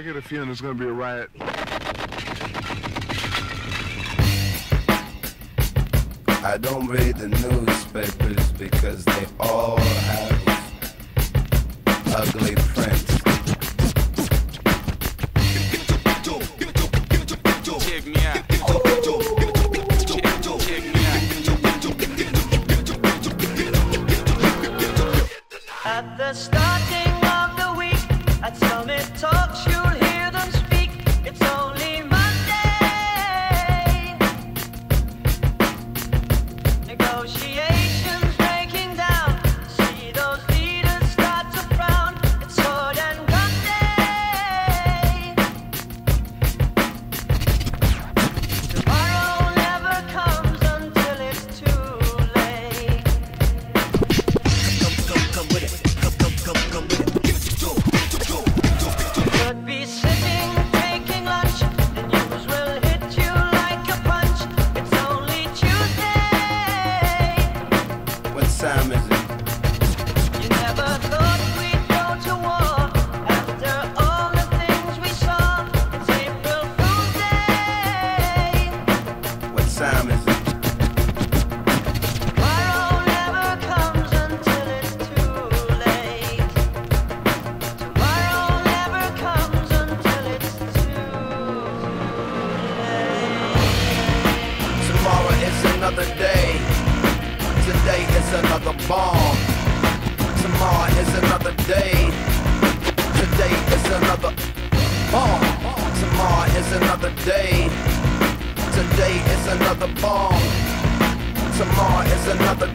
I get a feeling there's gonna be a riot. I don't read the newspapers because they all have ugly prints. Check me out. At the starting of the week, at Summit Talks, you'll hear them speak. It's only Monday. Negotiations breaking down. See those leaders start to frown. It's sword and gun day. Tomorrow never comes until it's too late. Come with it. Come with it. Could be sitting, taking lunch. The news will hit you like a punch. It's only Tuesday. What time is it? You never thought we'd go to war after all the things we saw. It's April Fool's Day. What time is it? Tomorrow never comes until it's too late. Tomorrow never comes until it's too late. Tomorrow is another day. Today is another bomb. Tomorrow is another day. Today is another bomb. Tomorrow is another day. Today is another bomb. Tomorrow is another